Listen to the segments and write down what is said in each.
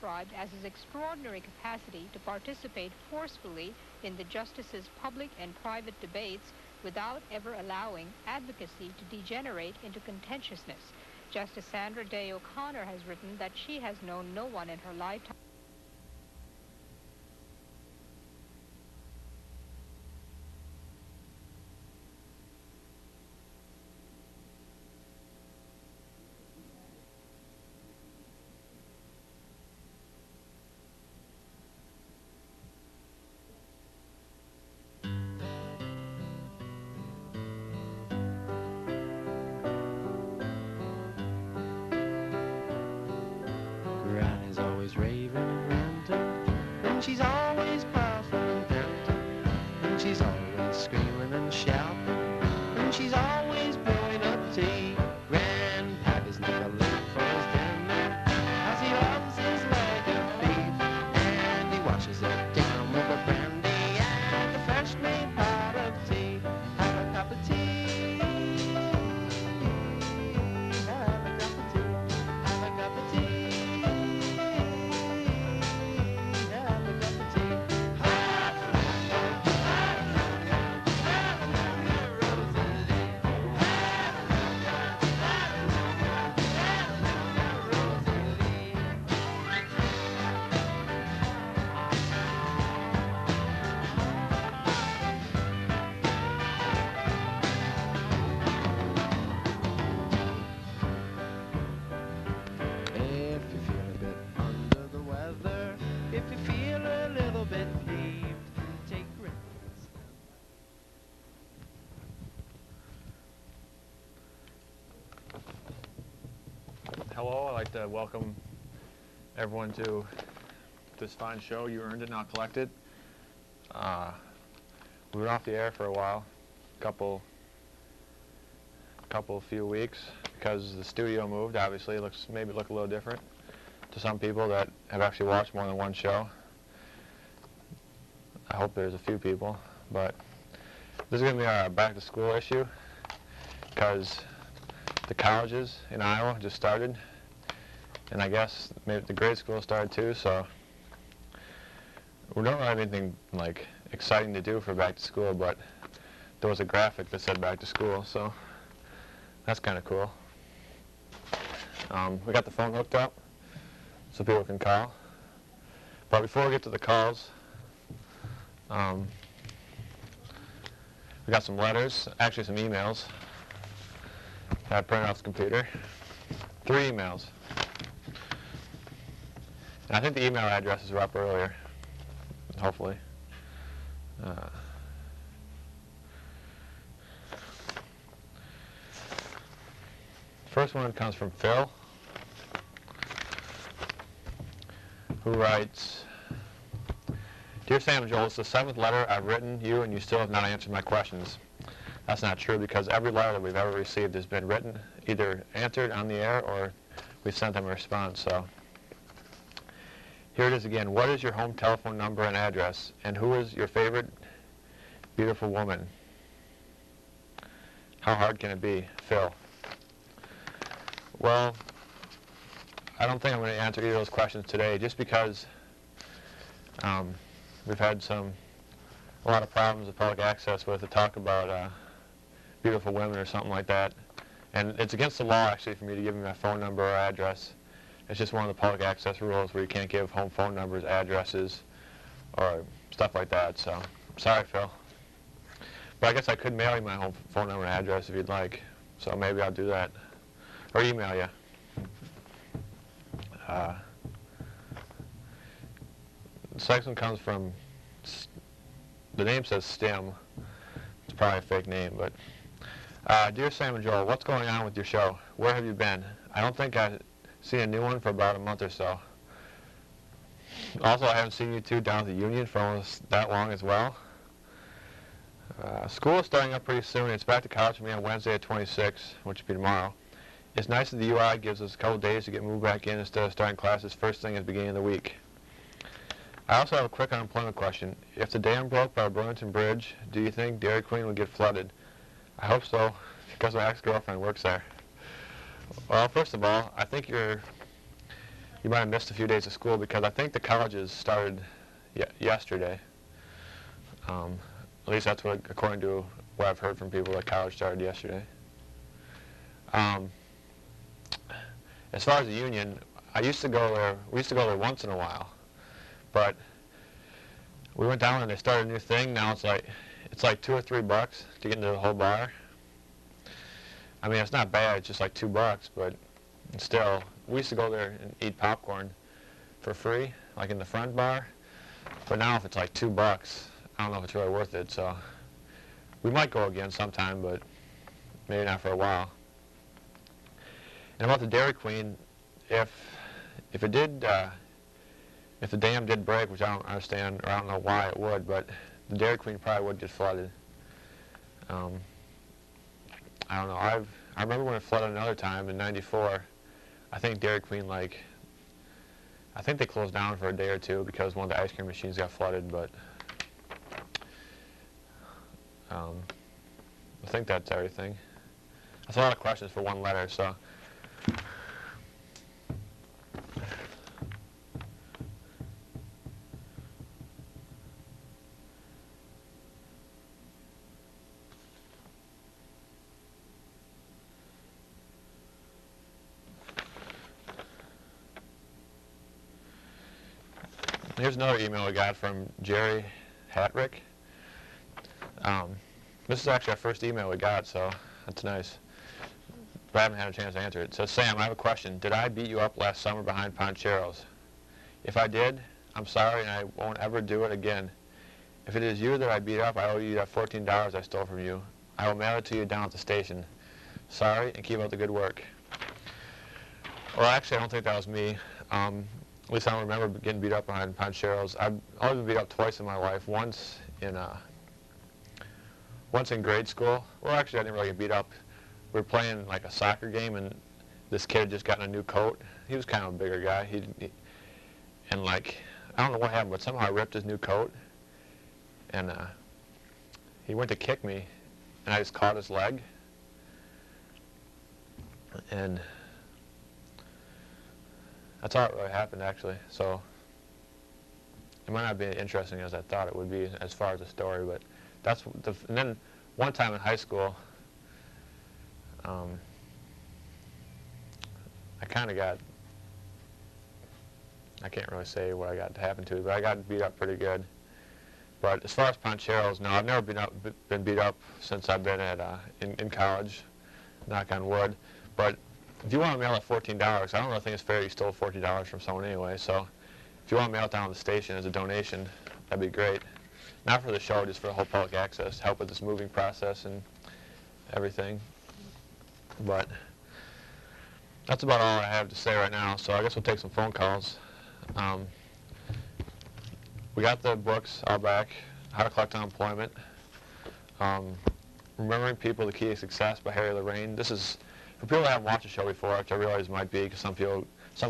described as his extraordinary capacity to participate forcefully in the justice's public and private debates without ever allowing advocacy to degenerate into contentiousness. Justice Sandra Day O'Connor has written that she has known no one in her lifetime Granny's always raving and ranting, and she's always puffing and panting, and she's always screaming and shouting, and she's always brewing up tea. Grandpappy's never late for his dinner, 'cause he loves his leg of beef, and he washes it down with a brandy and a fresh made pot of tea. Have a cup of tea. Have a cup of tea. Have a cup of tea. If you feel a bit under the weather, if you feel a little bit peeved, take refuge. Hello, I'd like to welcome everyone to this fine show. You earned it, not collected. We were off the air for a while, few weeks, because the studio moved. Obviously, maybe look a little different to some people that have actually watched more than one show. I hope there's a few people, but this is going to be our back to school issue, because the colleges in Iowa just started, and I guess maybe the grade school started too, so we don't really have anything like exciting to do for back to school, but there was a graphic that said back to school, so that's kind of cool. We got the phone hooked up so people can call, but before we get to the calls, we got some letters, actually some emails that I printed off the computer. 3 emails. And I think the email addresses were up earlier, hopefully. First one comes from Phil, who writes, "Dear Sam and Joel, it's the 7th letter I've written you and you still have not answered my questions. That's not true, because every letter that we've ever received has been written, either answered on the air or we sent them a response. So here it is again. What is your home telephone number and address? And who is your favorite beautiful woman? How hard can it be? Phil." Well, I don't think I'm going to answer either of those questions today, just because we've had a lot of problems with public access with to talk about beautiful women or something like that. And it's against the law, actually, for me to give you my phone number or address. It's just one of the public access rules where you can't give home phone numbers, addresses, or stuff like that. So, sorry, Phil. But I guess I could mail you my home phone number and address if you'd like. So maybe I'll do that. Or email you. The second one comes from, the name says STEM. It's probably a fake name, but Dear Sam and Joel, what's going on with your show? Where have you been? I don't think I've seen a new one for about a month or so. Also, I haven't seen you two down at the Union for almost that long as well. School is starting up pretty soon. It's back to college for me on Wednesday at 26, which will be tomorrow. It's nice that the UI gives us a couple days to get moved back in instead of starting classes first thing at the beginning of the week. I also have a quick unemployment question. If the dam broke by Burlington Bridge, do you think Dairy Queen would get flooded? I hope so, because my ex-girlfriend works there. Well, first of all, I think you're you might have missed a few days of school because I think the colleges started yesterday. At least that's what, according to what I've heard from people, that college started yesterday. As far as the union, we used to go there once in a while, but we went down and they started a new thing. Now it's like $2 or $3 to get into the whole bar. I mean, it's not bad, it's just like $2, but still, we used to go there and eat popcorn for free, like in the front bar. But now if it's like $2, I don't know if it's really worth it, so we might go again sometime, but maybe not for a while. And about the Dairy Queen, if the dam did break, which I don't understand, or I don't know why it would, but the Dairy Queen probably would get flooded. I don't know. I remember when it flooded another time in '94. I think Dairy Queen, I think they closed down for a day or two because one of the ice cream machines got flooded, but I think that's everything. That's a lot of questions for one letter, so. Here's another email I got from Jerry Hatrick. This is actually our first email we got, so that's nice. But I haven't had a chance to answer it. It says, Sam, I have a question. Did I beat you up last summer behind Poncheros? If I did, I'm sorry and I won't ever do it again. If it is you that I beat up, I owe you that $14 I stole from you. I will mail it to you down at the station. Sorry, and keep up the good work. Well, actually, I don't think that was me. At least I don't remember getting beat up behind Poncheros. I've only been beat up twice in my life. Once in grade school. Well, actually, I didn't really get beat up. We were playing like a soccer game, and this kid had just gotten a new coat. He was kind of a bigger guy. And like, I don't know what happened, but somehow I ripped his new coat, and he went to kick me, and I just caught his leg, and that's all that really happened, actually. So it might not be as interesting as I thought it would be as far as the story, but that's and then one time in high school, I kind of got, I can't really say what I got to happen to, but I got beat up pretty good. But as far as Poncheros, no, I've never been beat up since I've been at in college, knock on wood. But if you want to mail that $14, I don't really think it's fair you stole $14 from someone anyway, so if you want to mail it down to the station as a donation, that'd be great. Not for the show, just for the whole public access, to help with this moving process and everything. But that's about all I have to say right now, so I guess we'll take some phone calls. We got the books all back, How to Collect Unemployment, Remembering People, The Key to Success by Harry Lorraine. This is for people that haven't watched the show before, which I realize might be, because some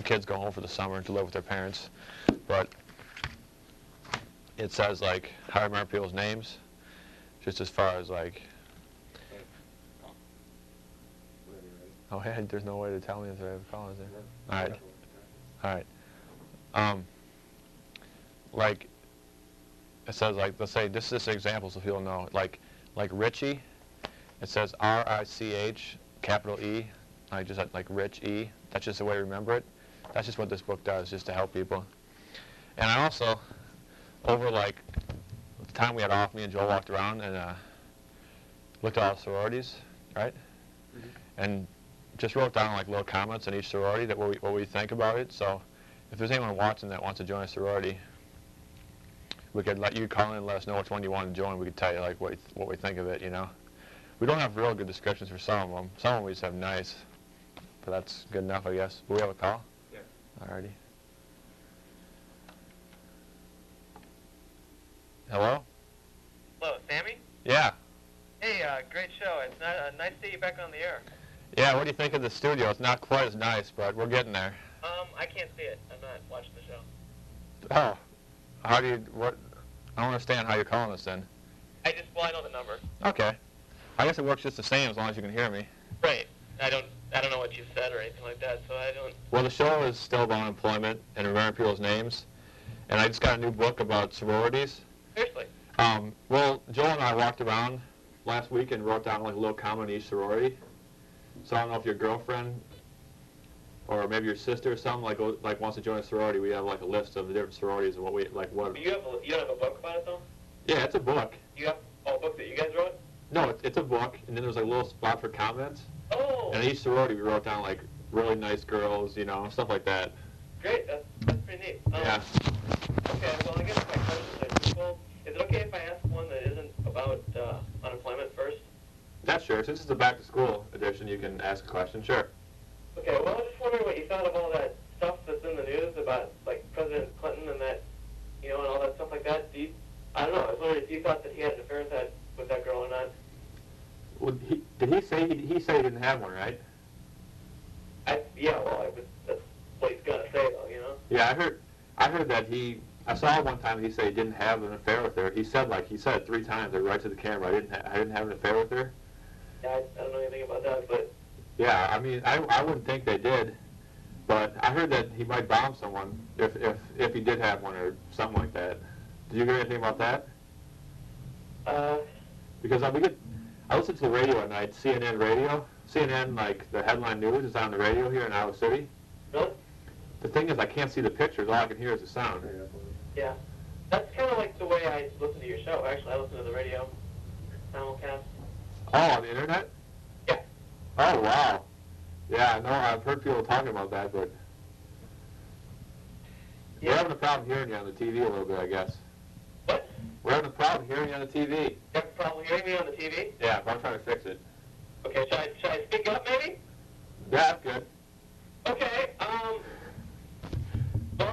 kids go home for the summer to live with their parents. But it says like how to remember people's names, just as far as like. Oh, hey, there's no way to tell me if I have a call, is there? All right. Like it says like, let's say this is an example so people know. Like Richie, it says R-I-C-H. capital E, like Rich E. That's just the way to remember it. That's just what this book does, just to help people. And I also, over like the time we had off, me and Joel walked around and looked at all the sororities, right? Mm-hmm. And just wrote down like little comments on each sorority that what we think about it. So if there's anyone watching that wants to join a sorority, we could let you call in and let us know which one you want to join. We could tell you like what we think of it, you know. We don't have real good descriptions for some of them. Some of them we just have nice, but that's good enough, I guess. Will we have a call? Yeah. Alrighty. Hello? Hello, Sammy? Yeah. Hey, great show. It's nice to see you back on the air. Yeah, what do you think of the studio? It's not quite as nice, but we're getting there. I can't see it. I'm not watching the show. Oh. How do you, what? I don't understand how you're calling us then. I know the number. Okay. I guess it works just the same as long as you can hear me. Right. I don't I don't know what you said or anything like that, so I don't... Well, the show is still about unemployment and remembering people's names. And I just got a new book about sororities. Seriously? Well, Joel and I walked around last week and wrote down like a little comment in each sorority. So I don't know if your girlfriend or maybe your sister or something like wants to join a sorority. We have like a list of the different sororities and what we like. What? You don't have a book about it though? Yeah, it's a book. You have a book that you guys wrote? No, it's a book, and then there's like a little spot for comments. Oh. And in each sorority we wrote down like really nice girls, you know, stuff like that. Great. That's pretty neat. Yeah. Okay. Well, I guess my questions are twofold. Is it okay if I ask one that isn't about unemployment first? That's sure. Since it's a back to school edition, you can ask a question. Sure. Okay, well, I was just wondering what you thought of all that stuff that's in the news about, like, President Clinton and that, you know, and all that stuff like that. I don't know, I was wondering if you thought that he had an affair with that girl or not. Well, did he say he said he didn't have one, right? Yeah, well, that's what he's got to say, though, you know? Yeah, I heard that I saw one time he said he didn't have an affair with her. He said it 3 times, right to the camera. I didn't have an affair with her. Yeah, I don't know anything about that, but... Yeah, I mean, I wouldn't think they did, but I heard that he might bomb someone if he did have one or something like that. Did you hear anything about that? Because I listen to the radio at night, CNN radio. CNN, like the headline news, is on the radio here in Iowa City. Really? The thing is, I can't see the pictures. All I can hear is the sound. Yeah. That's kind of like the way I listen to your show, actually. I listen to the radio simulcast. Oh, on the internet? Yeah. Oh, wow. Yeah, no, I've heard people talking about that, but Yeah. we're having a problem hearing you on the TV a little bit, I guess. What? We're having a problem hearing you on the TV. You have a problem hearing me on the TV? Yeah, but I'm trying to fix it. Okay, should I speak up, maybe? Yeah, that's good. Okay, well,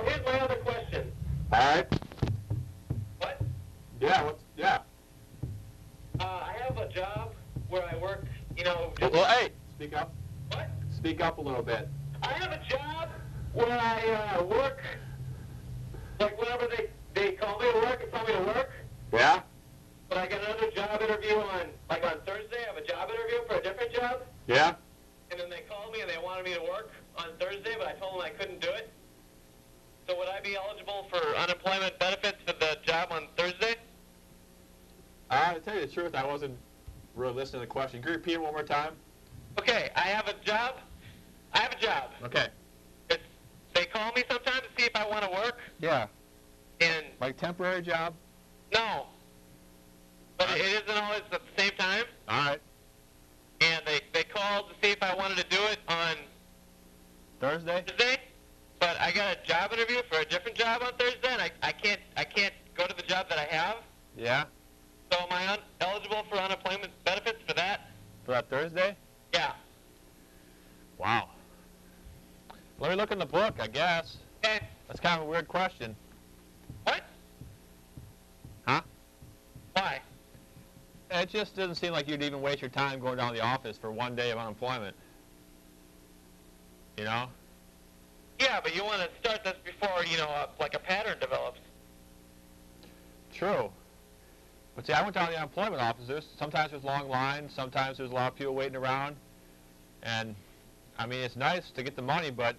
here's my other question. All right. What? Yeah, I have a job where I work, you know... Well, hey, speak up. What? Speak up a little bit. I have a job where I work, like whenever they call me to work and tell me to work, Yeah? but I got another job interview on Thursday. I have a job interview for a different job, Yeah? and then they called me and they wanted me to work on Thursday, but I told them I couldn't do it. So would I be eligible for unemployment benefits for the job on Thursday? To tell you the truth, I wasn't really listening to the question. Can you repeat it one more time? Okay, I have a job. Okay. They call me sometimes to see if I want to work, Yeah. and Like temporary job? no. But it isn't always at the same time. All right. And they called to see if I wanted to do it on Thursday? Thursday. But I got a job interview for a different job on Thursday, and I can't go to the job that I have. Yeah. So am I eligible for unemployment benefits for that? For that Thursday? Yeah. Wow. Let me look in the book, I guess. Okay. That's kind of a weird question. What? Huh? Why? It just doesn't seem like you'd even waste your time going down to the office for 1 day of unemployment. You know? Yeah, but you want to start this before, you know, like a pattern develops. True. But see, I went down to the unemployment offices. Sometimes there's long lines. Sometimes there's a lot of people waiting around. And, I mean, it's nice to get the money, but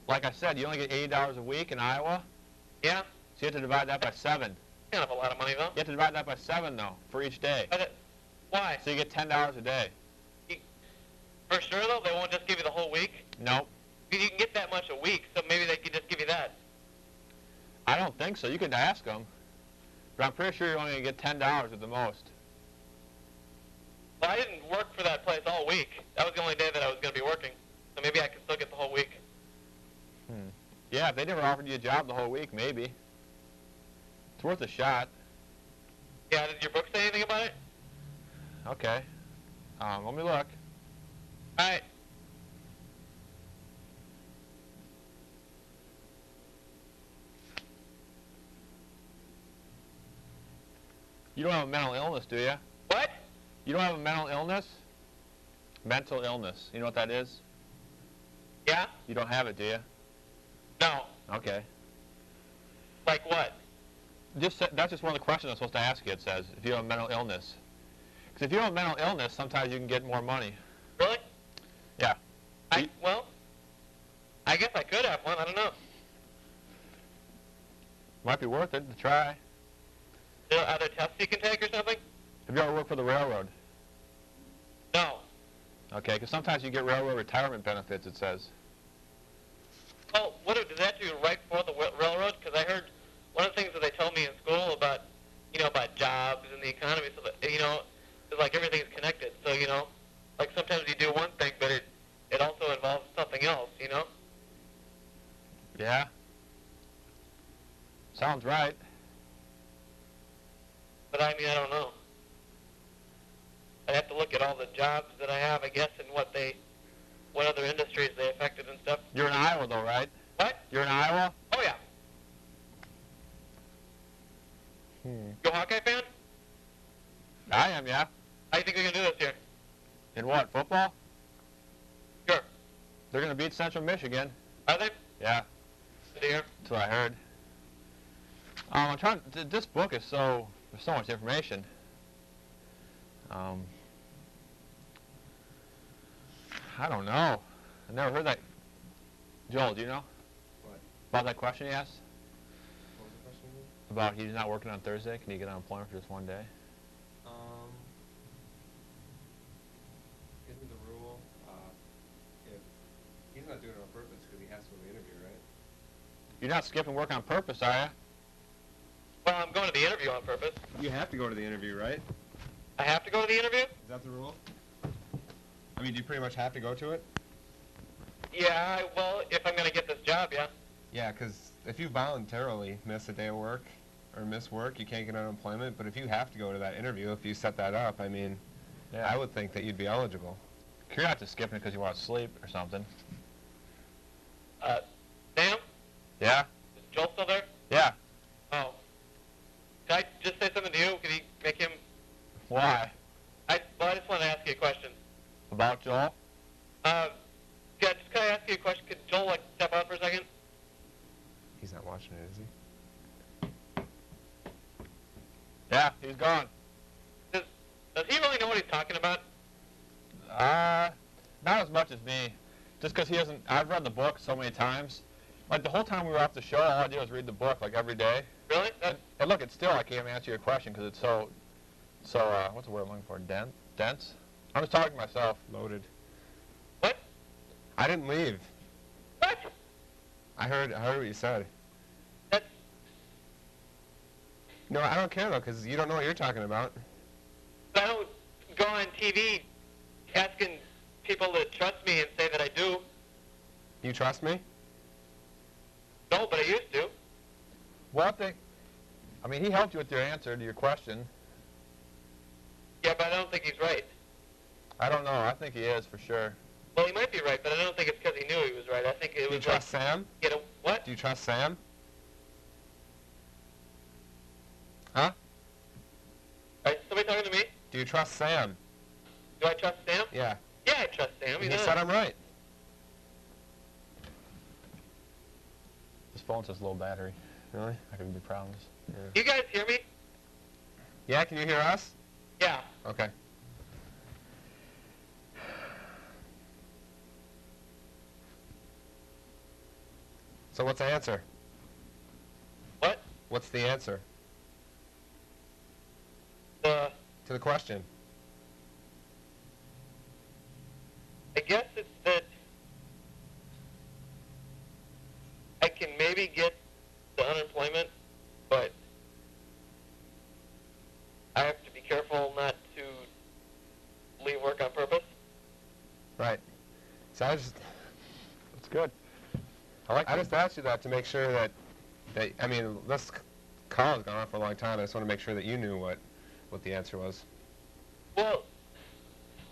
like I said, you only get $80 a week in Iowa. Yeah? So you have to divide that by 7. Kind of a lot of money, though. You have to divide that by 7, though, for each day. Why? So you get $10 a day. For sure, though, they won't just give you the whole week? Nope. You can get that much a week, so maybe they could just give you that. I don't think so. You could ask them. But I'm pretty sure you're only going to get $10 at the most. Well, I didn't work for that place all week. That was the only day that I was going to be working. So maybe I can still get the whole week. Yeah, if they never offered you a job the whole week, maybe. It's worth a shot. Yeah, did your book say anything about it? Okay. Let me look. All right. You don't have a mental illness, do you? What? You don't have a mental illness? Mental illness. You know what that is? Yeah? You don't have it, do you? No. Okay. Like what? That's just one of the questions I'm supposed to ask you, it says, if you have a mental illness. Because if you have a mental illness, sometimes you can get more money. Really? Yeah. Well, I guess I could have one. I don't know. Might be worth it to try. Are there tests you can take or something? Have you ever worked for the railroad? No. Okay, because sometimes you get railroad retirement benefits, it says. Oh, does that do right for the railroad? Because I heard one of the things that they told me in school about, about jobs and the economy, so that, it's like everything's connected. So, like sometimes you do one thing, but it also involves something else, Yeah. Sounds right. But I don't know. I'd have to look at all the jobs that I have, I guess, and what other industries they affected and stuff. You're in Iowa, though, right? What? You're in Iowa? Oh, yeah. You a Hawkeye fan? I am, yeah. How do you think they're going to do this year? In what, football? Sure. They're going to beat Central Michigan. Are they? Yeah. Good to hear. That's what I heard. I'm trying. This book is there's so much information. I don't know. I never heard that. Joel, do you know? What? About that question he asked? What was the question again? About he's not working on Thursday. Can he get unemployment for just one day? Isn't the rule, if he's not doing it on purpose because he has to go to the interview, right? You're not skipping work on purpose, are you? Well, I'm going to the interview on purpose. You have to go to the interview, right? I have to go to the interview? Is that the rule? I mean, do you pretty much have to go to it? Yeah, well, if I'm going to get this job, yeah. Yeah, because if you voluntarily miss a day of work or miss work, you can't get unemployment. But if you have to go to that interview, if you set that up, I mean, Yeah. I would think that you'd be eligible. You're not just skipping it because you want to sleep or something. Sam? Yeah? Is Joel still there? Yeah. Oh. Can I just say something to you? Can you make him... Why? I just want to ask you a question. About Joel? Can I ask you a question? Could Joel, step out for a second? He's not watching it, is he? Yeah, he's gone. Does he really know what he's talking about? Not as much as me. Just because he hasn't, I've read the book so many times. Like the whole time we were off the show, all I did was read the book like every day. Really? And look, it's still, I can't even answer your question because it's so, what's the word I'm looking for? Dense? I'm just talking to myself. Loaded. What? I didn't leave. What? I heard what you said. That's... No, I don't care though, because you don't know what you're talking about. I don't go on TV asking people to trust me and say that I do. You trust me? No, but I used to. Well, I mean, he helped you with your answer to your question. Yeah, but I don't think he's right. I don't know. I think he is for sure. Well, he might be right, but I don't think it's because he knew he was right. I think it Do you was trust Sam? What? Do you trust Sam? Huh? Somebody talking to me? Do you trust Sam? Do I trust Sam? Yeah. Yeah, I trust Sam. He said I'm right. This phone says low battery. Really? I could be problems. You guys hear me? Yeah, can you hear us? Yeah. Okay. So what's the answer? What? What's the answer Uh, to the question? I guess it's that I can maybe get the unemployment, but I have to be careful not to leave work on purpose. Right. So That's good. I just asked you that to make sure that I mean, this call has gone on for a long time. I just want to make sure that you knew what the answer was. Well,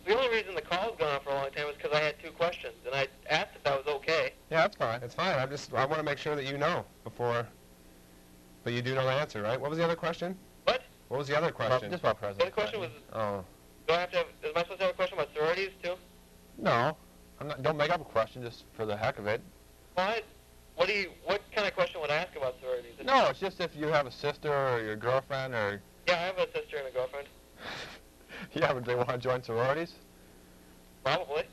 the only reason the call's gone on for a long time was because I had two questions, and I asked if that was okay. Yeah, that's fine. It's fine. I want to make sure that you know before. But you do know the answer, right? What was the other question? What? What was the other question? Just about The President other question was, Oh. am I supposed to have a question about sororities, too? No. Don't make up a question just for the heck of it. What? What kind of question would I ask about sororities? No, it's just if you have a sister or your girlfriend or... Yeah, I have a sister and a girlfriend. Yeah, but they want to join sororities? Probably.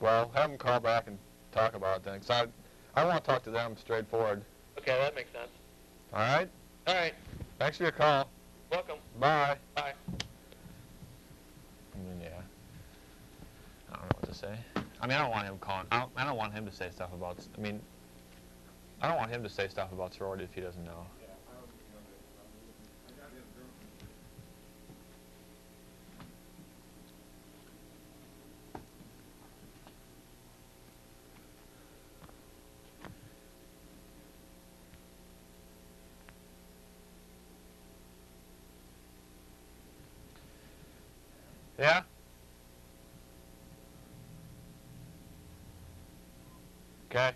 Well, have them call back and talk about things. I want to talk to them straightforward. Okay, that makes sense. All right? All right. Thanks for your call. Welcome. Bye. Bye. Yeah. I don't know what to say. I mean, I don't want him calling. I don't want him to say stuff about. I mean, I don't want him to say stuff about sorority if he doesn't know. Yeah? Okay.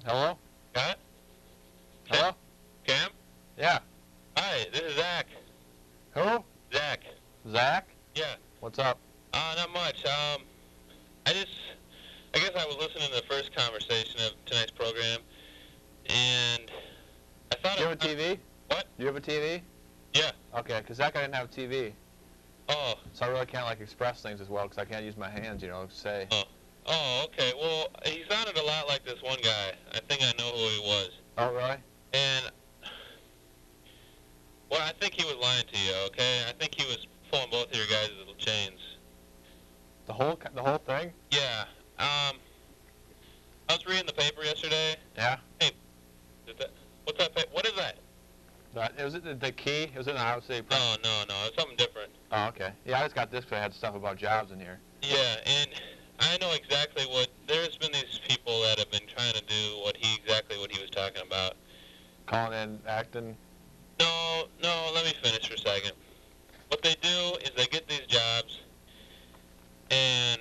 Hello? Got it? Hello? Cam? Yeah. Hi, this is Zach. Who? Zach. Zach? Yeah. What's up? Not much. I guess I was listening to the first conversation of tonight's program, and I thought... Do you have a TV? What? Do you have a TV? Yeah. Okay, because Zach, I didn't have a TV. Oh. So I really can't, like, express things as well because I can't use my hands, you know, to say. Oh, okay. Well, he sounded a lot like this one guy. I think I know who he was. Oh, really? And, well, I think he was lying to you, okay? I think he was pulling both of your guys' little chains. The whole thing? Yeah. I was reading the paper yesterday. Yeah. Hey, what's that paper? What is that? Was it the key? Was it an Iowa City Press? No, it's something different. Oh, okay. Yeah, I just got this because I had stuff about jobs in here. Yeah, and I know exactly there's been these people that have been trying to do exactly what he was talking about. Calling in, acting? No, let me finish for a second. What they do is they get these jobs, and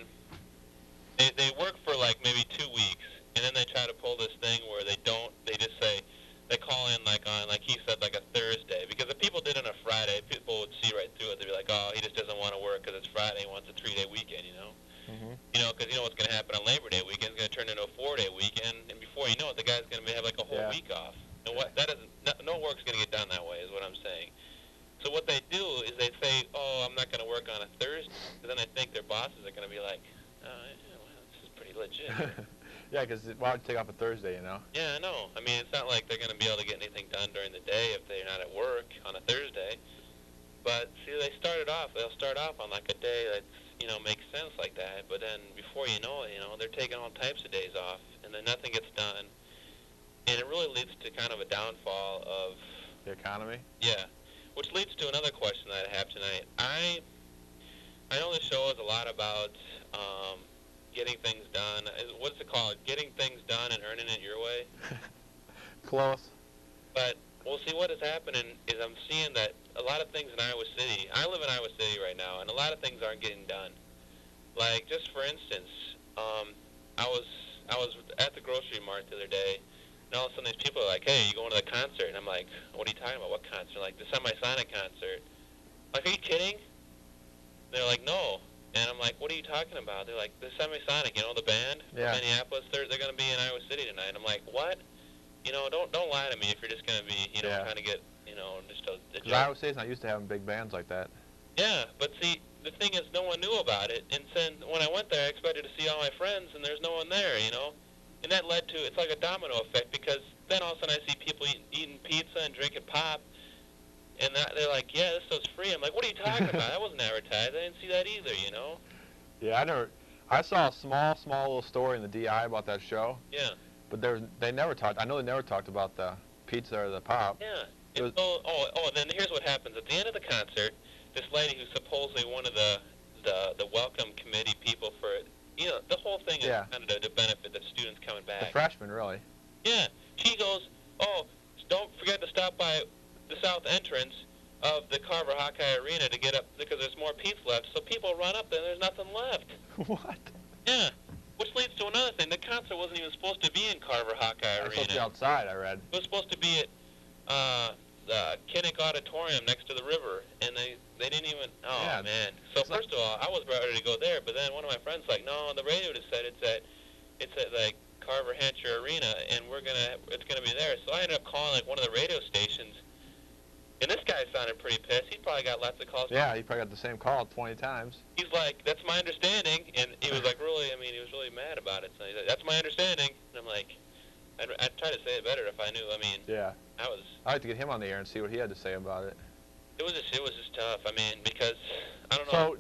they work for like maybe 2 weeks, and then they try to pull this thing where they just say, they call in like he said, like a Thursday, because if people did it on a Friday, people would see right through it. They'd be like, oh, he just doesn't want to work because it's Friday, he wants a 3-day weekend, you know? Mm-hmm. You know, because you know what's going to happen on Labor Day weekend. It's going to turn into a 4-day weekend, and before you know it, the guy's going to have like a whole week off. And no work's going to get done that way, is what I'm saying. So what they do is they say, oh, I'm not going to work on a Thursday, because then I think their bosses are going to be like, oh, yeah, well, this is pretty legit. Yeah, because why would you take off a Thursday, you know? Yeah, I know. I mean, it's not like they're going to be able to get anything done during the day if they're not at work on a Thursday. But, see, they'll start off on like a day that's, you know, makes sense like that. But then before you know it, you know, they're taking all types of days off, and then nothing gets done. And it really leads to kind of a downfall of... The economy? Yeah. Which leads to another question that I have tonight. I know the show is a lot about getting things done. What's it called? Getting things done and earning it your way? Close. But, well, see, what is happening is I'm seeing that a lot of things in Iowa City, I live in Iowa City right now, and a lot of things aren't getting done. Like, just for instance, I was at the grocery mart the other day, and all of a sudden these people are like, hey, you going to the concert? And I'm like, what are you talking about? What concert? Like, the Semisonic concert. I'm like, are you kidding? They're like, no. And I'm like, what are you talking about? They're like, the Semisonic, you know, the band from Minneapolis, they're going to be in Iowa City tonight. I'm like, what? You know, don't lie to me if you're just going to be, you know, trying to get, you know, just a joke. Iowa City's not used to having big bands like that. Yeah, but see, the thing is, no one knew about it. And then when I went there, I expected to see all my friends, and there's no one there, you know? And that led to, it's like a domino effect, because then all of a sudden I see people eating pizza and drinking pop, and they're like, yeah, this stuff's free. I'm like, what are you talking about? That wasn't advertised. I didn't see that either, you know? Yeah, I saw a small little story in the DI about that show. Yeah. But they never talked, I know they never talked about the pizza or the pop. Yeah. And then here's what happens. At the end of the concert, this lady who's supposedly one of the welcome committee people for, you know, the whole thing is kind of to benefit the students coming back. The freshmen, really. Yeah. She goes, oh, don't forget to stop by the south entrance of the Carver Hawkeye Arena to get up, because there's more pizza left. So people run up there and there's nothing left. What? Yeah. Which leads to another thing. The concert wasn't even supposed to be in Carver Hawkeye Arena. It was supposed to be outside, I read. It was supposed to be at the Kinnick Auditorium next to the river, and they didn't even, man. So first of all, I was ready to go there, but then one of my friends like, no, the radio just said it's at like Carver Hampshire Arena, and it's gonna be there. So I ended up calling like one of the radio stations, And this guy sounded pretty pissed. He probably got lots of calls. Yeah, he probably got the same call 20 times. He's like, that's my understanding. And he was like, really, I mean, he was really mad about it. So he's like, that's my understanding. And I'm like, I'd try to say it better if I knew. I mean, Yeah. I'd like to get him on the air and see what he had to say about it. It was just tough. I mean, because, I don't know.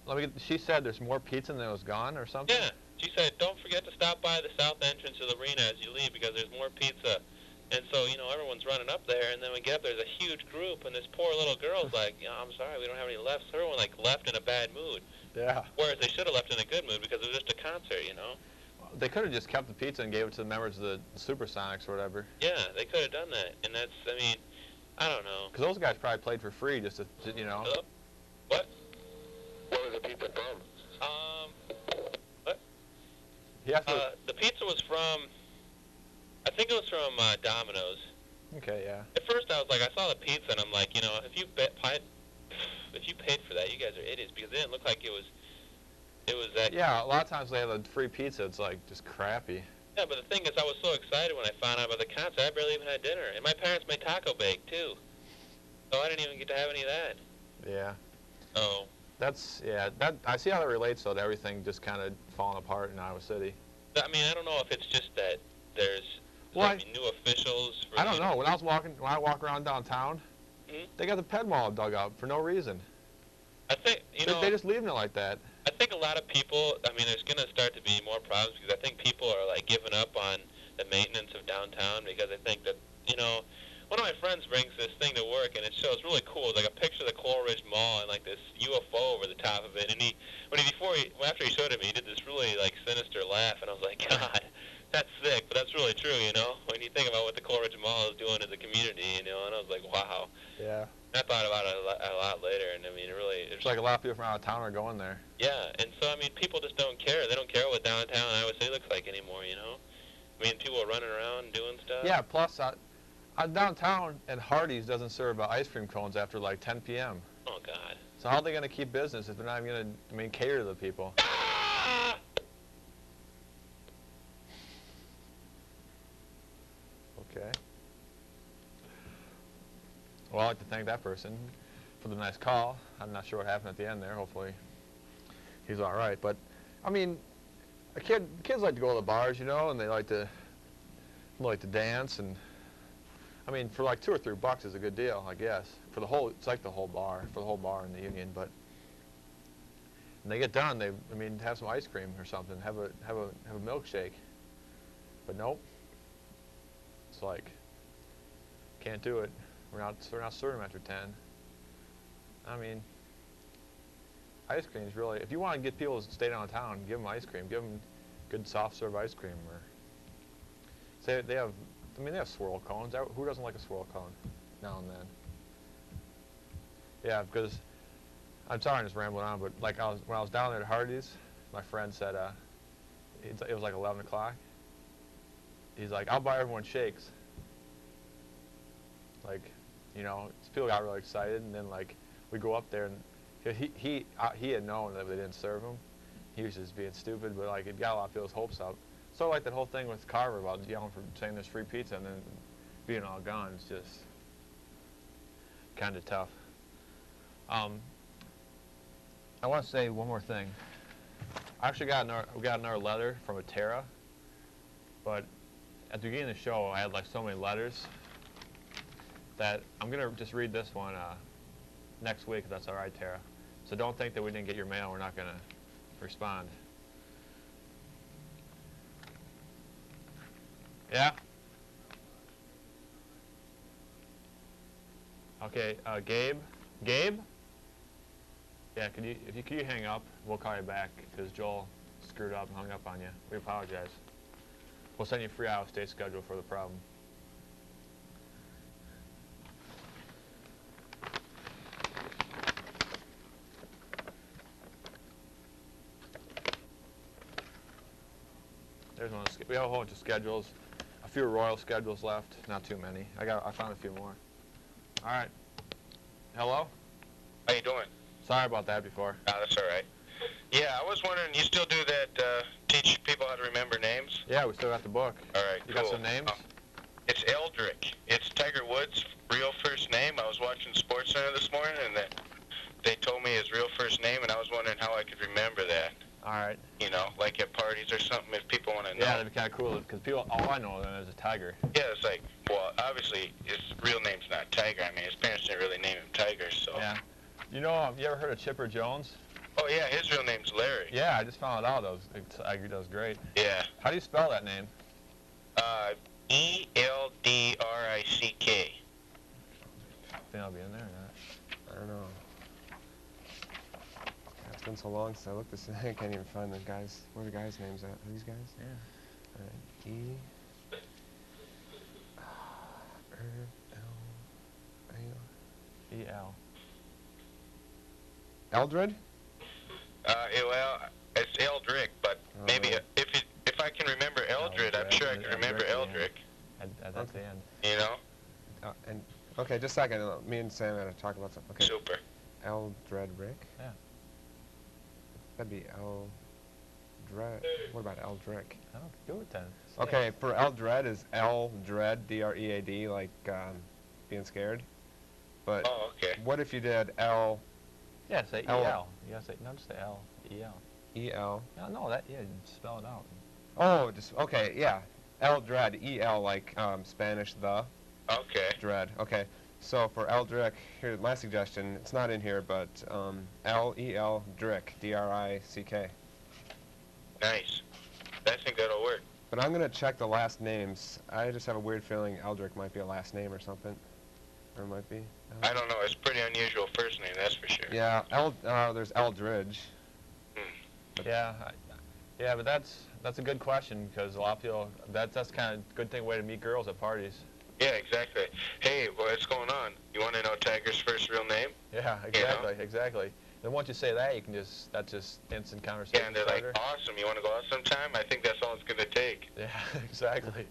So, she said there's more pizza than was gone or something? Yeah. She said, don't forget to stop by the south entrance of the arena as you leave because there's more pizza. And so, you know, everyone's running up there, and then we get up there, there's a huge group, and this poor little girl's like, I'm sorry, we don't have any left. So everyone, like, left in a bad mood. Yeah. Whereas they should have left in a good mood because it was just a concert, you know? They could have just kept the pizza and gave it to the members of the Supersonics or whatever. Yeah, they could have done that. And that's, I mean, I don't know. Because those guys probably played for free just to, you know. Hello? What? Where was the pizza from? What? The pizza was from, I think it was from Domino's. Okay, yeah. At first I was like, I saw the pizza and I'm like, you know, if you paid for that, you guys are idiots because it didn't look like it was that. Yeah, a lot of times they have a free pizza. It's like just crappy. Yeah, but the thing is, I was so excited when I found out about the concert. I barely even had dinner, and my parents made taco bake too, so I didn't even get to have any of that. Yeah. Oh. That I see how that relates though to everything just kind of falling apart in Iowa City. I mean, I don't know if it's just that there's new officials. I don't know. When I walk around downtown, they got the ped mall dug up for no reason. I think they just leaving it like that. I think a lot of people. I mean, there's gonna start to be more problems because I think people are like giving up on the maintenance of downtown because I think that one of my friends brings this thing to work and it shows really cool. It's like a picture of the Coral Ridge Mall and like this UFO over the top of it. And after he showed it to me, he did this really like sinister laugh, and I was like, God, that's sick, but that's really true, you know. When you think about what the Coral Ridge Mall is doing as a community, you know, and I was like, wow. Yeah. I thought about it a lot later, and I mean, it's like a lot of people from out of town are going there. Yeah, and so I mean, people just don't care. They don't care what downtown Iowa City looks like anymore, you know. I mean, people are running around and doing stuff. Yeah. Plus, downtown at Hardee's doesn't serve ice cream cones after like 10 p.m. Oh God. So how are they going to keep business if they're not even going to, cater to the people? Ah! Okay. Well, I'd like to thank that person for the nice call. I'm not sure what happened at the end there. Hopefully he's all right. But, I mean, kids like to go to the bars, you know, and they like to dance. And, I mean, for like $2 or $3 is a good deal, I guess. It's like the whole bar, for the whole bar in the Union. But when they get done, have some ice cream or something, have a milkshake. But nope. It's like, can't do it. We're not serving them after 10. I mean, ice cream is really, if you want to get people to stay downtown, give them ice cream. Give them good soft serve ice cream. Or say they have swirl cones. Who doesn't like a swirl cone now and then? Yeah, because I'm sorry I'm just rambling on, but like when I was down there at Hardee's, my friend said it was like 11 o'clock. He's like, I'll buy everyone shakes. Like, you know, people got really excited, and then like we go up there, and he had known that they didn't serve him. He was just being stupid, but like it got a lot of people's hopes up. So like that whole thing with Carver about yelling for saying there's free pizza and then being all gone is just kind of tough. I want to say one more thing. I actually we got another letter from a Tara, but at the beginning of the show I had like so many letters that I'm going to just read this one next week, if that's all right, Tara. So don't think that we didn't get your mail. We're not going to respond. Yeah? Okay, Gabe? Gabe? Yeah, could you hang up? We'll call you back because Joel screwed up and hung up on you. We apologize. We'll send you a free Iowa State schedule for the problem. There's one. We have a whole bunch of schedules. A few Royal schedules left. Not too many. I found a few more. All right. Hello? How you doing? Sorry about that before. Oh, that's all right. Yeah, I was wondering, you still do that, teach people how to remember names? Yeah, we still got the book. All right, You cool. got some names? It's Eldrick. It's Tiger Woods' real first name. I was watching SportsCenter this morning, and they told me his real first name, and I was wondering how I could remember that. All right. You know, like at parties or something, if people want to know. Yeah, that'd be kind of cool because people, all I know of him is a Tiger. Yeah, it's like, well, obviously his real name's not Tiger. I mean, his parents didn't really name him Tiger, so. Yeah. You know, have you ever heard of Chipper Jones? Oh yeah, his real name's Larry. Yeah, I just found it out. Tiger does great. Yeah. How do you spell that name? Eldrick. I think I'll be in there or not. I don't know. God, it's been so long since I looked this. I can't even find the guys. What are the guys' names at? Are these guys? Yeah. All right. E-L. Eldred? Well, it's Eldrick, but maybe if I can remember Eldred, I'm sure I can remember Eldrick. That's the end. You know? And okay, just a second. Me and Sam had to talk about something. Okay. Super. Eldred Rick? Yeah. That'd be Eldred. What about Eldrick? I don't do it then. Okay, for Eldred is Eldred, D-R-E-A-D, like being scared. But Oh, okay. what if you did L Yeah, say L- E-L. You gotta say, no, just say L. E-L. E-L? Yeah, no, that, yeah, spell it out. Oh, just okay, yeah. Eldred, E-L, like Spanish the Okay. dread. Okay, so for Eldrick, here's my suggestion. It's not in here, but L-E-L Drick, D-R-I-C-K. Nice. I think that'll work. But I'm gonna check the last names. I just have a weird feeling Eldrick might be a last name or something. Or it might be. I don't know. It's pretty unusual first name, that's for sure. Yeah, there's Eldridge. Yeah, yeah, but that's a good question because a lot of people, that's kind of good way to meet girls at parties. Yeah, exactly. Hey, what's going on? You want to know Tiger's first real name? Yeah, exactly. Then once you say that, that's just instant conversation. Yeah, and they're like, awesome. You want to go out sometime? I think that's all it's going to take. Yeah, exactly.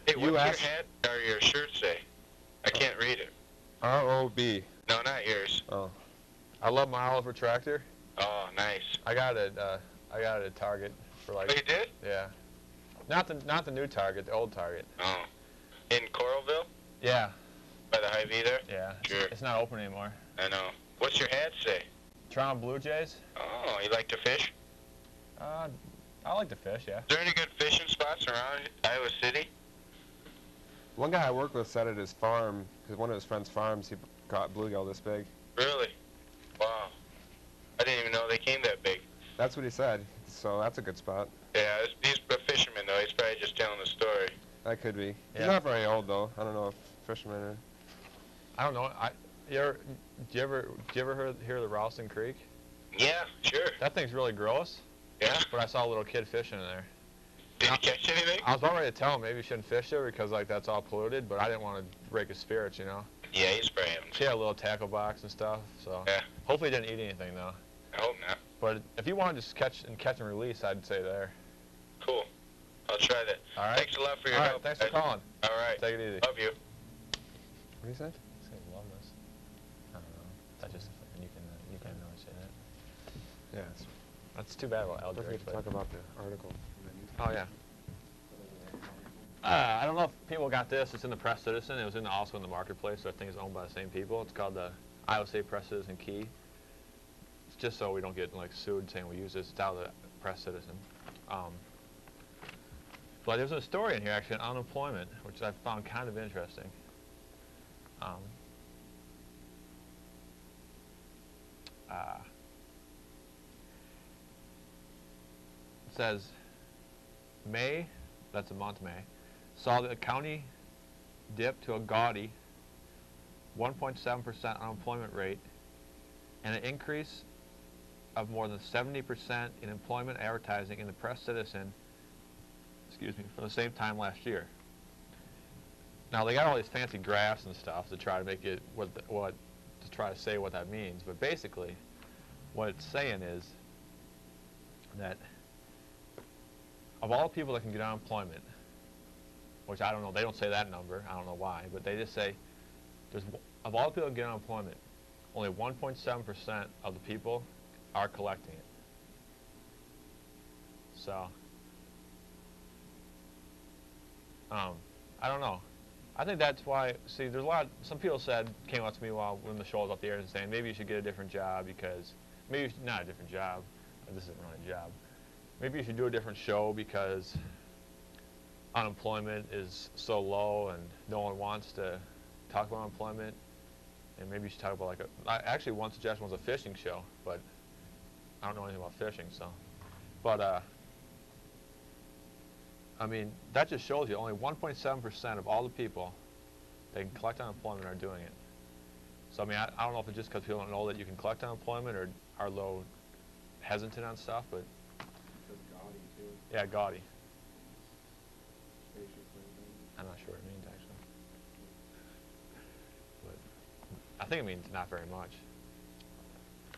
Hey, what's your hat or your shirt say? I can't read it. R-O-B. No, not yours. Oh. I love my Oliver tractor. Oh, nice. I got it at Target for like. Oh, you did? Yeah. Not the new Target, the old Target. Oh. In Coralville? Yeah. By the Hy-Vee there? Yeah. Sure. It's not open anymore. I know. What's your hat say? Toronto Blue Jays. Oh, you like to fish? I like to fish, yeah. Is there any good fishing spots around Iowa City? One guy I worked with said at his farm, because one of his friends' farms, he caught bluegill this big. Really? Wow. I didn't even know they came that big. That's what he said, so that's a good spot. Yeah, he's a fisherman, though. He's probably just telling the story. That could be. Yeah. He's not very old, though. I don't know if fishermen are... I don't know. Do you ever hear the Ralston Creek? Yeah, sure. That thing's really gross. Yeah? But I saw a little kid fishing in there. Did you catch anything? I was about ready to tell him maybe you shouldn't fish there because like that's all polluted, but I didn't want to break his spirits, you know. Yeah, he's probably having She had a little tackle box and stuff, so Yeah. hopefully he didn't eat anything though. I hope not. But if you want to just catch and release, I'd say there. Cool. I'll try that. All right. Thanks a lot for your All right, help. thanks for guys. calling. All right. Take it easy. Love you. What do you say? Say love this. I don't know. That's just you can really say that. Yeah, That's too bad about don't Eldrick. forget to talk about the article. Oh yeah. I don't know if people got this. It's in the Press Citizen. It was also in the Marketplace, so I think it's owned by the same people. It's called the Iowa State Press Citizen Key. It's just so we don't get like sued saying we use this. It's out of the Press Citizen. But there's a story in here actually on unemployment, which I found kind of interesting. It says May, that's the month May, saw the county dip to a gaudy 1.7% unemployment rate and an increase of more than 70% in employment advertising in the Press Citizen, from the same time last year. Now they got all these fancy graphs and stuff to try to make it to try to say what that means, but basically what it's saying is that of all the people that can get unemployment, which I don't know, they don't say that number, I don't know why, but they just say of all the people that get unemployment, only 1.7% of the people are collecting it. So, I don't know. I think that's why, see, there's a lot, some people came up to me when the show was up the air and saying, maybe you should get a different job because, maybe, not a different job, this isn't really a job. Maybe you should do a different show because unemployment is so low and no one wants to talk about unemployment. And maybe you should talk about actually one suggestion was a fishing show, but I don't know anything about fishing, so. But, I mean, that just shows you only 1.7% of all the people that can collect unemployment are doing it. So, I mean, I don't know if it's just because people don't know that you can collect unemployment or are a little hesitant on stuff, but. Gaudy, too. Yeah, gaudy. I'm not sure what it means, actually. But I think it means not very much.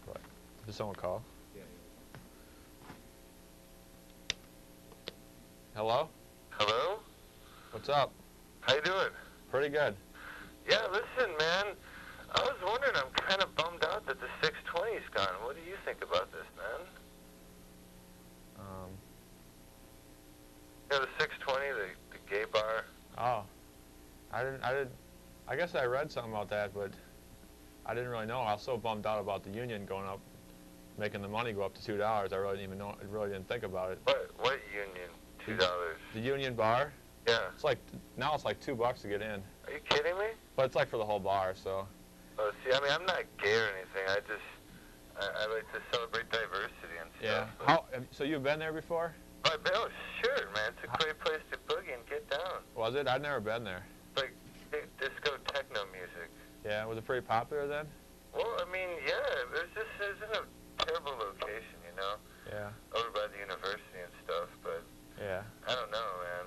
But, did someone call? Yeah. Hello? Hello? What's up? How you doing? Pretty good. Yeah, listen, man. I was wondering, I'm kind of bummed out that the 620's gone. What do you think about this, man? You know, the 620, the gay bar? Oh. I guess I read something about that, but I didn't really know. I was so bummed out about the union going up, making the money go up to $2. I really didn't even know, I really didn't think about it. What union? $2? The Union Bar? Yeah. Now it's like $2 to get in. Are you kidding me? But it's like for the whole bar, so. Oh, see, I mean, I'm not gay or anything. I like to celebrate diversity and stuff. Yeah. So you've been there before? Oh, sure, man. It's a great place to boogie and get down. Was it? I'd never been there. Like disco techno music. Yeah, was it pretty popular then? Well, I mean, yeah. It's in a terrible location, you know. Yeah. Over by the university and stuff, but. Yeah. I don't know, man.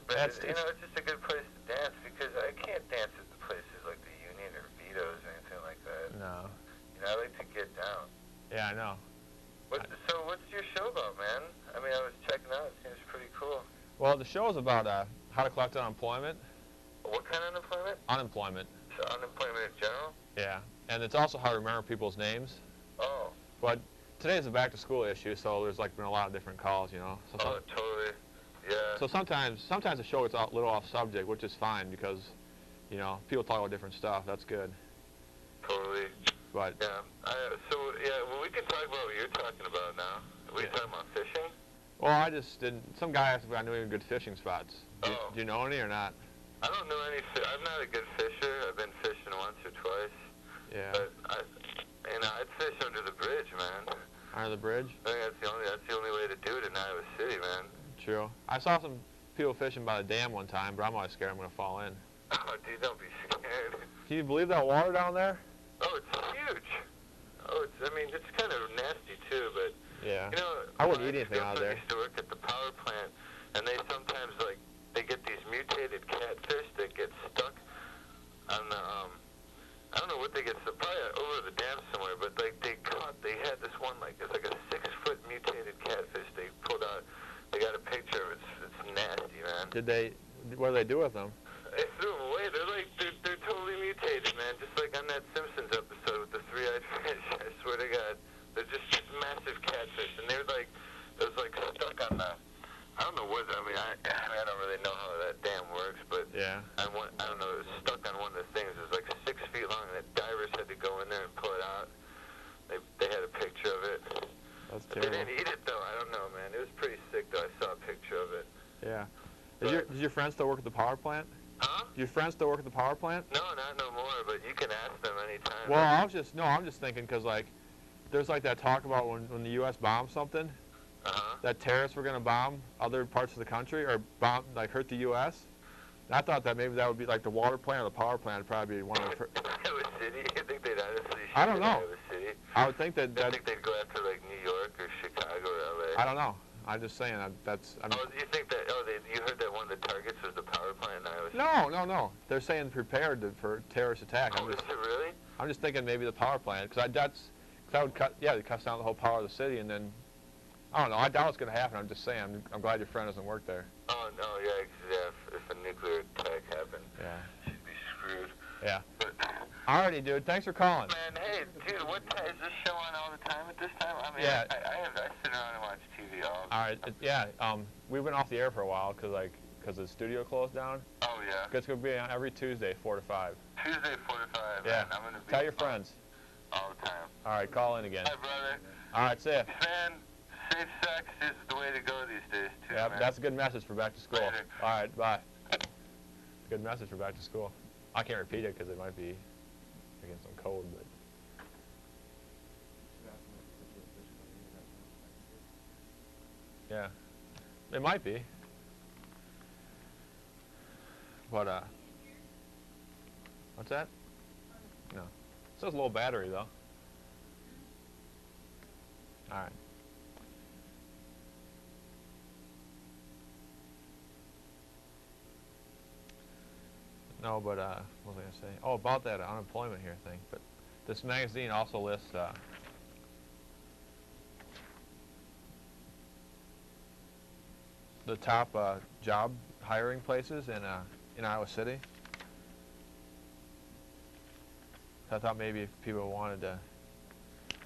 But it's just a good place to dance because I can't dance at the places like the Union or Vito's or anything like that. No. You know, I like to get down. Yeah, I know. So what's your show about, man? I mean, I was checking out. It seems pretty cool. Well, the show is about how to collect unemployment. What kind of unemployment? Unemployment. So unemployment in general? Yeah. And it's also how to remember people's names. Oh. But today's a back-to-school issue, so there's been a lot of different calls, you know. So Totally. Yeah. So sometimes the show gets a little off subject, which is fine because, you know, people talk about different stuff. That's good. Totally. But yeah. Well, we can talk about what you're talking about now. Are we talking about fishing? Well, I just didn't. Some guy asked if I knew any good fishing spots. Do you know any or not? I don't know any. I'm not a good fisher. I've been fishing once or twice. Yeah. But I'd fish under the bridge, man. Under the bridge? I think that's the only way to do it in Iowa City, man. True. I saw some people fishing by the dam one time, but I'm always scared I'm going to fall in. Oh, dude, don't be scared. Can you believe that water down there? Oh, it's huge. Oh, it's kind of nasty too, but yeah. You know, I wouldn't eat anything out of there. I used to work at the power plant, and they sometimes they get these mutated catfish that get stuck on the I don't know what they get stuck, probably over the dam somewhere, but they had this one it's like a 6-foot mutated catfish they pulled out. They got a picture of it. It's nasty, man. What do they do with them? They threw them away. They're totally mutated, man. Just like on that Simpsons episode with the three-eyed fish. I swear to God, they're just massive catfish, and they're stuck on the. I don't know what. I mean, I don't really know how that dam works, but yeah. I don't know. It was stuck on one of the things. It was like 6 feet long, and the divers had to go in there and pull it out. They had a picture of it. That's terrible. They didn't eat it though. I don't know, man. It was pretty sick though. I saw a picture of it. Yeah. Does your friend still work at the power plant? Huh? Do your friends still work at the power plant? No, not no more. But you can ask them anytime. Well, I'm just thinking because there's that talk about when the U.S. bombs something, that terrorists were going to bomb other parts of the country or hurt the U.S. And I thought that maybe that would be like the water plant or the power plant would probably be one of the. Iowa City? I think they'd honestly. I don't know. Iowa City. I would think that. I think they'd go after New York or Chicago or L.A. I don't know. I'm just saying that's. Oh, you think that? Oh, you heard that one of the targets was the power plant in Iowa City? No. They're saying prepared for terrorist attack. Oh, is it really? I'm just thinking maybe the power plant because that would cut down the whole power of the city and then. I don't know. I doubt it's going to happen. I'm just saying. I'm glad your friend doesn't work there. Oh no, yeah. If a nuclear attack happened, she'd be screwed. Yeah. Alrighty, dude. Thanks for calling. Man, hey, dude, what time is this show on all the time at this time? I mean, yeah. I sit around and watch TV all right. Yeah. We went off the air for a while because because the studio closed down. Oh, yeah. It's going to be on every Tuesday, 4 to 5. Tuesday, 4 to 5. Yeah. And I'm going to be Tell your friends. all the time. All right, call in again. Hi, brother. All right, see ya. Man, safe sex is the way to go these days, too, Yeah, man. that's a good message for back to school. Later. All right, bye. Good message for back to school. I can't repeat it because it might be against some code, but. Yeah, it might be. But, what's that? No. It says low battery, though. All right. No, but, what was I going to say? Oh, about that unemployment here thing. But this magazine also lists, the top job hiring places in Iowa City. So I thought maybe if people wanted to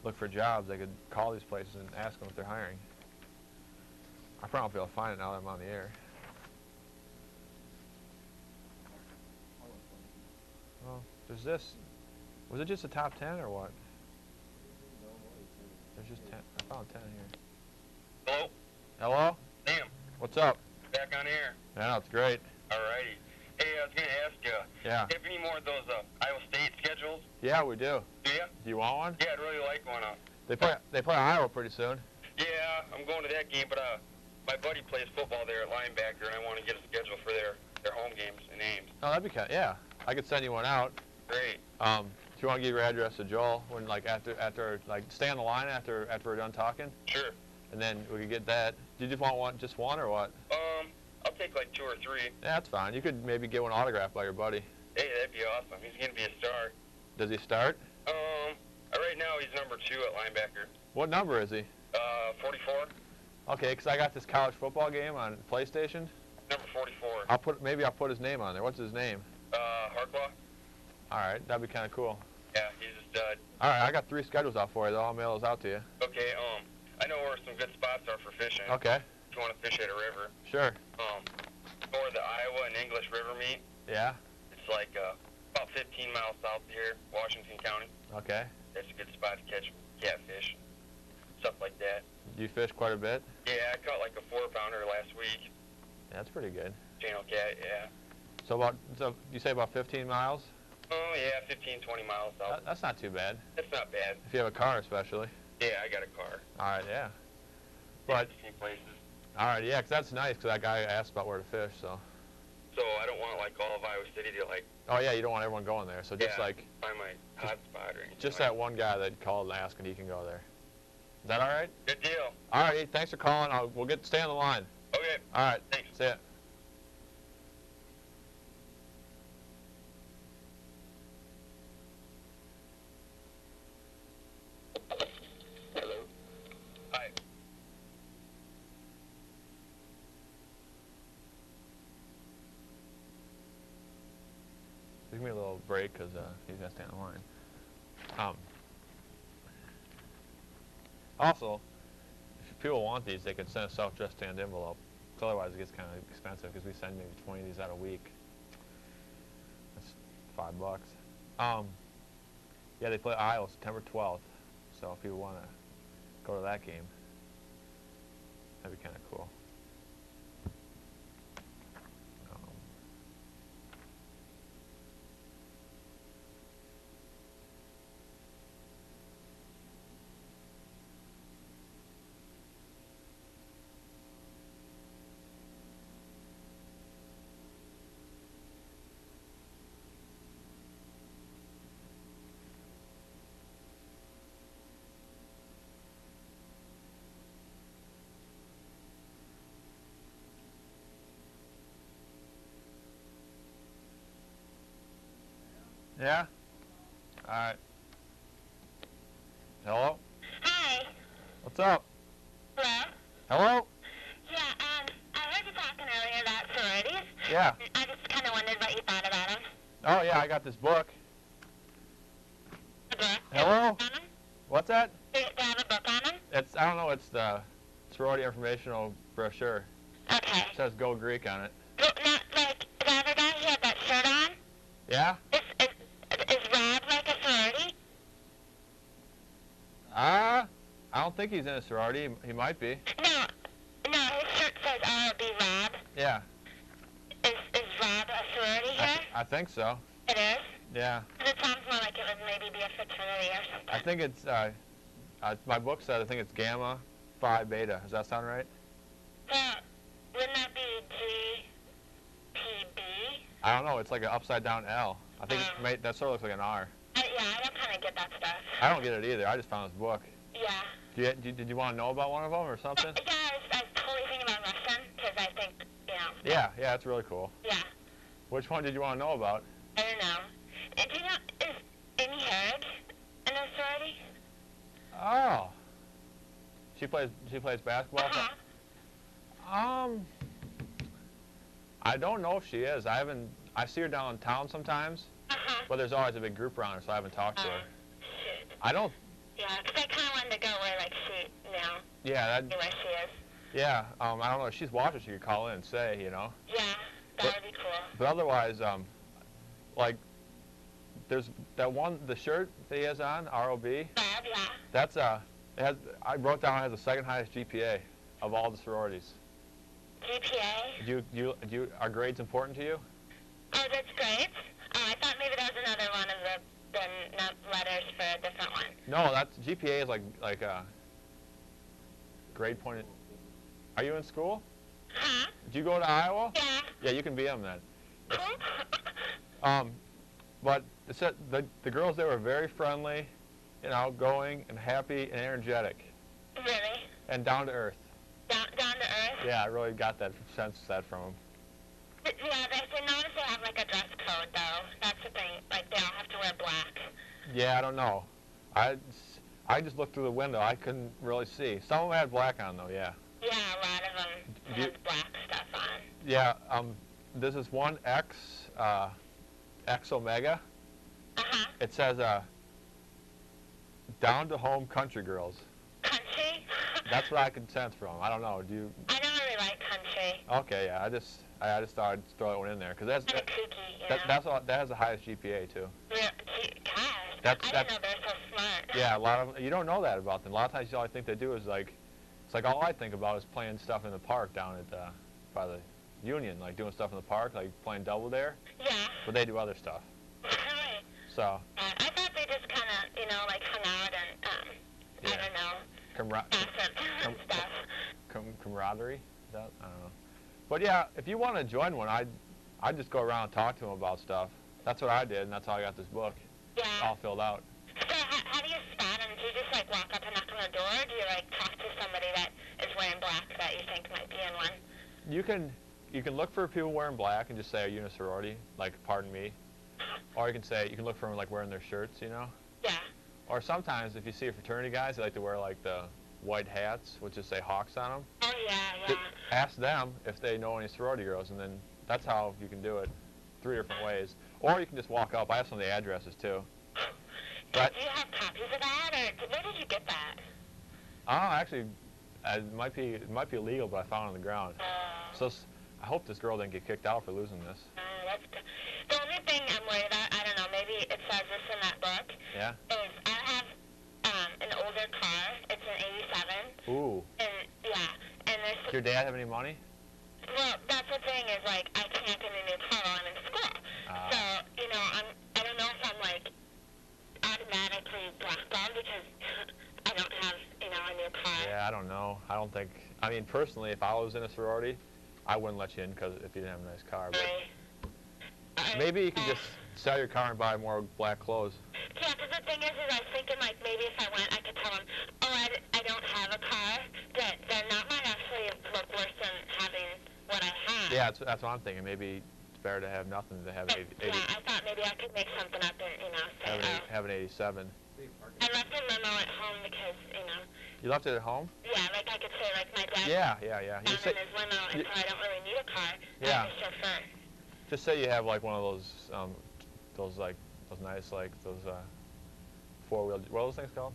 look for jobs, they could call these places and ask them if they're hiring. I probably won't be able to find it now that I'm on the air. Well, there's this. Was it just the top 10 or what? There's just 10. I found 10 here. Hello? Hello? Sam, What's up? back on air. Yeah, it's great. Alrighty. Hey, I was going to ask you, Yeah. do you have any more of those Iowa State schedules? Yeah, we do. Do you? Do you want one? Yeah, I'd really like one. They play Iowa pretty soon. Yeah, I'm going to that game, but my buddy plays football there at linebacker, and I want to get a schedule for their home games and names. Oh, that'd be kind. Yeah, I could send you one out. Great. If you want to give your address to Joel, when after stay on the line after we're done talking, Sure. and then we could get that. Do you just want just one or what? I'll take like 2 or 3. Yeah, that's fine. You could maybe get one autographed by your buddy. Hey, that'd be awesome. He's going to be a star. Does he start? Right now he's number 2 at linebacker. What number is he? 44. Okay, because I got this college football game on PlayStation. Number 44. Maybe I'll put his name on there. What's his name? Harklaw. All right, that'd be kind of cool. Yeah, he's a stud. All right, I got 3 schedules out for you, though. I'll mail those out to you. Okay, I know where some good spots are for fishing. Okay. If you want to fish at a river. Sure. Or the Iowa and English River meet. Yeah. It's like about 15 miles south of here, Washington County. Okay. That's a good spot to catch catfish, stuff like that. Do you fish quite a bit? Yeah, I caught like a 4-pounder last week. Yeah, that's pretty good. Channel cat, yeah. So you say about 15 miles? Oh yeah, 15, 20 miles south. That's not too bad. That's not bad. If you have a car, especially. Yeah, I got a car. All right, yeah. But But a few places. all right, yeah, 'cause that's nice. 'Cause that guy asked about where to fish, so. So I don't want like all of Iowa City to like Oh yeah, you don't want everyone going there. So just Yeah. like find my hot spot or anything. just like that one guy that called and asked, and he can go there. Is that all right? Good deal. All right, thanks for calling. We'll stay on the line. Okay. All right, Thanks. see ya. Hello. Hi. Give me a little break because he's got to stay on the line. Also, if people want these, they can send a self-addressed stamped envelope. 'Cause otherwise, it gets kind of expensive because we send maybe 20 of these out a week. That's $5. Yeah, they play Iowa September 12th. So if you want to go to that game, that'd be kind of cool. Yeah? All right. Hello? Hi. What's up? Hello? Hello? Yeah, I heard you talking earlier about sororities. Yeah. I just kind of wondered what you thought about them. Oh, yeah, I got this book. The book? Hello? Do you have a book on 'em? What's that? Do you have a book on them? I don't know, it's the sorority informational brochure. Okay. It says Go Greek on it. Go Yeah? Is Rob like a sorority? I don't think he's in a sorority. He might be. No, his shirt says RB Rob. Yeah. Is Rob a sorority here? I think so. It is? Yeah. It sounds more like it would maybe be a fraternity or something. I think it's, my book said I think it's Gamma Phi Beta. Does that sound right? Well, wouldn't that be GPB? I don't know. It's like an upside down L. I think that sort of looks like an R. Yeah, I don't kind of get that stuff. I don't get it either. I just found this book. Yeah. Did you want to know about one of them or something? Yeah, I was totally thinking about Russian, because I think, you know. Yeah, that's really cool. Yeah. Which one did you want to know about? I don't know. Do you know, is Amy Herrig in a sorority? Oh. She plays basketball? I don't know if she is. I see her downtown sometimes, but there's always a big group around her, so I haven't talked to her. I don't. Yeah, because I kind of wanted to go where, like, she, you know, Yeah, where she is. yeah. I don't know. If she's watching, she could call in and say, you know. Yeah, that would be cool. But otherwise, like, there's that one, the shirt that he has on, ROB. Yeah. That's I wrote down it has the second highest GPA of all the sororities. GPA? Are grades important to you? Oh, that's great. Oh, I thought maybe that was another one of the letters for a different one. No, that's GPA is like a grade point. Are you in school? Huh? Did you go to Iowa? Yeah. Yeah, you can be them then. Cool. But it said the girls there were very friendly and outgoing and happy and energetic. Really? And down to earth. Down to earth? Yeah, I really got that sense that from them. Yeah, I notice they have like a dress code though. That's the thing. Like they all have to wear black. Yeah, I don't know. I just looked through the window. I couldn't really see. Some of them had black on though. Yeah. Yeah, a lot of them have black stuff on. Yeah. This is one X Omega. It says down to home country girls. Country? That's what I can sense from. I don't know. Do you? I don't really like country. Okay, yeah. I just thought I'd throw that one in there because that's Kind of kooky, that has the highest GPA too. Yeah, gosh, I didn't know they're so smart. Yeah, a lot of you don't know that about them. A lot of times all I think they do is like, it's like all I think about is playing stuff in the park down at by the Union, like doing stuff in the park, like playing double dare. Yeah. But they do other stuff. Really? So. I thought they just kind of, you know, like hung out and I don't know. Gossip and stuff. Camaraderie. I don't know. But yeah, if you want to join one, I'd just go around and talk to them about stuff. That's what I did, and that's how I got this book all filled out. So how do you spot them? Do you just like walk up and knock on the door, or do you like talk to somebody that is wearing black that you think might be in one? You can look for people wearing black and just say, "Are you in a sorority?" Like, pardon me. Or you can look for them like wearing their shirts, you know. Yeah. Or sometimes if you see fraternity guys, they like to wear like the white hats, which just say Hawks on them. Oh yeah. Ask them if they know any sorority girls, and then that's how you can do it, 3 different ways. Or you can just walk up. I have some of the addresses too. But, do you have copies of that, or where did you get that? Actually, it might be illegal, but I found it on the ground. So I hope this girl didn't get kicked out for losing this. That's good. The only thing I'm worried about, I don't know, maybe it says this in that book. Yeah. Is I have an older car. It's an '87. Ooh. And yeah, and there's. Does your dad have any money? Well, that's the thing is like I can't get a new car while I'm in school. So you know I don't know if I'm like automatically blackballed because I don't have a new car. Yeah, I don't know. I don't think. I mean, personally, if I was in a sorority, I wouldn't let you in because if you didn't have a nice car. But maybe you can just sell your car and buy more black clothes. Yeah, because the thing is I was thinking like maybe if I went, I could tell them, oh, I don't have a car. That might actually look worse than having what I have. Yeah, that's what I'm thinking. Maybe it's better to have nothing than to have 80. Yeah, I thought maybe I could make something up and say, have an 87. I left a memo at home because You left it at home? Yeah, like I could say like my dad. Yeah. Found in his limo, and so I don't really need a car. Yeah. I'm a chauffeur. Just say you have like one of those nice like those 4-wheel. What are those things called?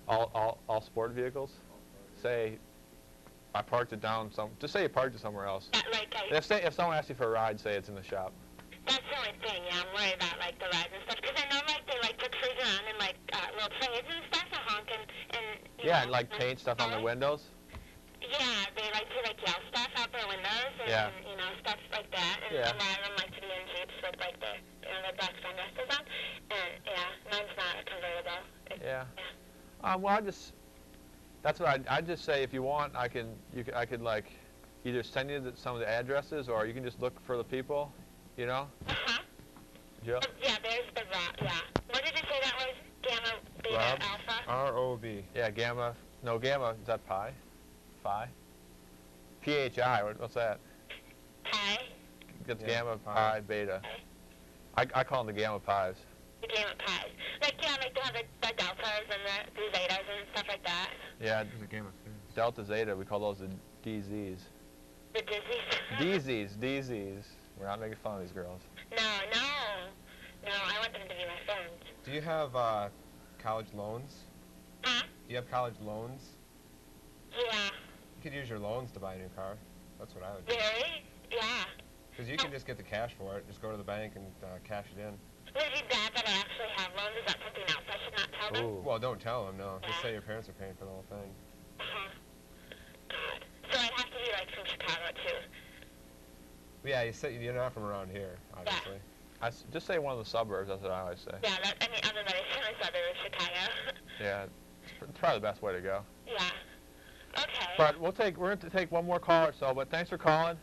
All sport vehicles. Say I parked it down just say you parked it somewhere else. Like if someone asks you for a ride, say it's in the shop. That's the only thing, yeah, I'm worried about, like, the rides and stuff. Because I know, like, they, like, to cruise around in, like, little trains and stuff, and honk and you Yeah, know, and like paint stuff on the windows. Yeah, they like to, like, yell stuff out their windows and, Yeah. and you know, stuff like that. And Yeah. a lot of them like to be in Jeeps with, like, the, you know, the black sunroof on. And, yeah, mine's not a convertible. Yeah. Yeah. Well, that's what I'd just say. If you want, I could like either send you some of the addresses, or you can just look for the people, you know. Joe. Yeah, there's the Rob. Yeah. What did you say that was? Gamma, beta, Rob? alpha. R-O-B. Yeah, gamma. No, gamma. Is that pi? Phi? PHI. What's that? Pi. That's Yeah, gamma, pi. pi, beta. I call them the gamma pies. The gamma pies. Like, yeah, like they have the deltas and the zetas and stuff like that. Yeah, There's a game of food. delta, zeta. We call those the DZs. The dizzies. DZs. We're not making fun of these girls. No, I want them to be my friends. Do you have college loans? Huh? Do you have college loans? Yeah. You could use your loans to buy a new car. That's what I would do. Really? Yeah. Because you can just get the cash for it. Just go to the bank and cash it in. Would it be bad that I actually have loans? Is that something else I should not tell them? Ooh. Well, don't tell them, no. Just say your parents are paying for the whole thing. Uh-huh. God. So I'd have to be, like, from Chicago, too. Yeah, you're not from around here, obviously. Just say one of the suburbs. That's what I always say. Yeah, I mean, other than it's suburb of Chicago. Yeah, it's probably the best way to go. Yeah. Okay. But we're going to take one more call or so. But thanks for calling.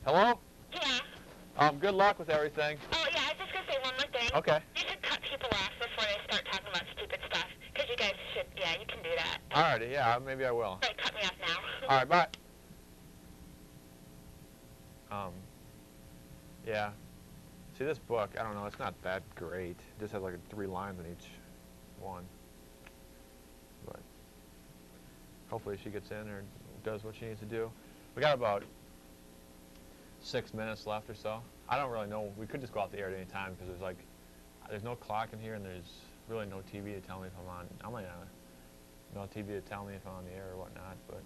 Hello. Yeah. Good luck with everything. Oh, yeah, I was just going to say one more thing. Okay. You should cut people off before they start talking about stupid stuff. Because you guys should, yeah, you can do that. Alrighty. Yeah, maybe I will. Right, cut me off now. All right. Bye. Yeah. See, this book, I don't know, it's not that great. It just has like 3 lines in each one. But hopefully she gets in or does what she needs to do. We got about 6 minutes left or so. I don't really know. We could just go out the air at any time because there's no clock in here and there's really no TV to tell me if I'm on. I might no TV to tell me if I'm on the air or whatnot, but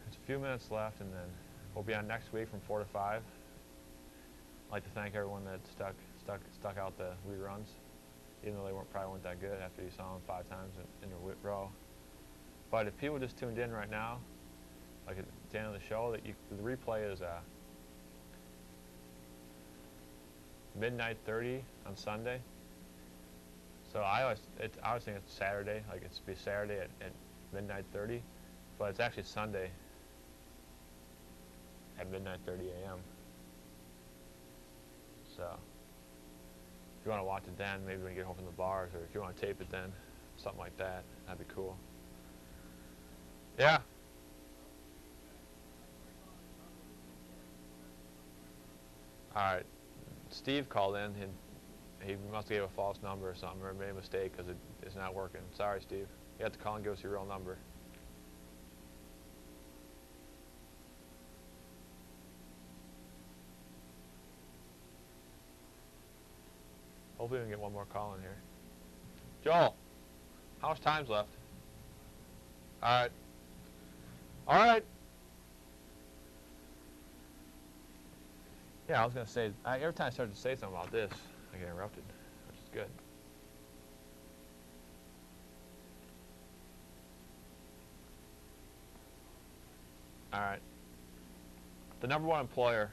there's a few minutes left and then we'll be on next week from 4 to 5. I'd like to thank everyone that stuck out the reruns, even though they probably weren't that good after you saw them 5 times in a row. But if people just tuned in right now, like at the end of the show, the replay is midnight 30 on Sunday. So I always think it's Saturday, like it's be Saturday at midnight 30, but it's actually Sunday at midnight 30 a.m. So if you want to watch it then, maybe when you get home from the bars, or if you want to tape it then, something like that, that'd be cool. Yeah. All right. Steve called in. He must have gave a false number or something, or made a mistake because it's not working. Sorry, Steve. You have to call and give us your real number. Hopefully we can get one more call in here. Joel, how much time's left? All right. All right. Yeah, I was going to say, every time I started to say something about this, I get interrupted, which is good. All right. The #1 employer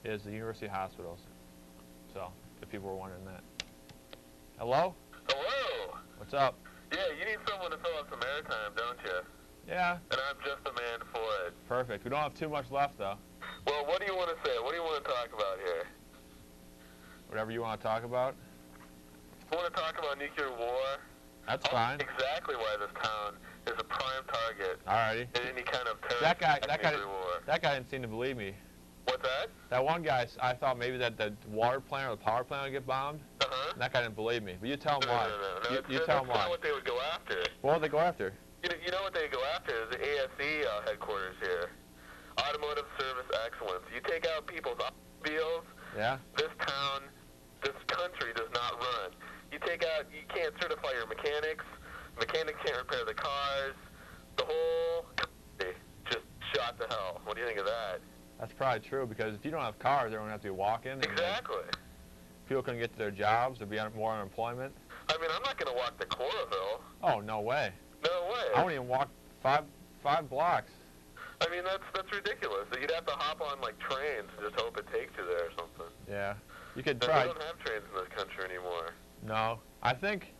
is the University Hospitals. So, if people were wondering that. Hello? Hello. What's up? Yeah, you need someone to fill out some airtime, don't you? Yeah. And I'm just the man for it. Perfect. We don't have too much left, though. Well, what do you want to say? What do you want to talk about here? Whatever you want to talk about. I want to talk about nuclear war. That's fine. Exactly why this town is a prime target Alrighty. in any kind of terrorist nuclear war. That guy didn't seem to believe me. What's that? That one guy, I thought maybe that the water plant or the power plant would get bombed. Uh-huh. And that guy didn't believe me. But you tell him why. No. You tell him That's why. not what they would go after. What would they go after? You know what they go after is the ASE headquarters here. Automotive Service Excellence. You take out people's automobiles, Yeah? this town, this country does not run. You can't certify your mechanics can't repair the cars, the whole country just shot to hell. What do you think of that? That's probably true, because if you don't have cars, everyone have to be walking. And, Exactly. people couldn't get to their jobs. There'd be more unemployment. I mean, I'm not going to walk to Chlorophyll. Oh, no way. No way. I wouldn't even walk five blocks. I mean, that's ridiculous. You'd have to hop on, like, trains and just hope it takes you there or something. Yeah. You could And try. we don't have trains in this country anymore. No. I think,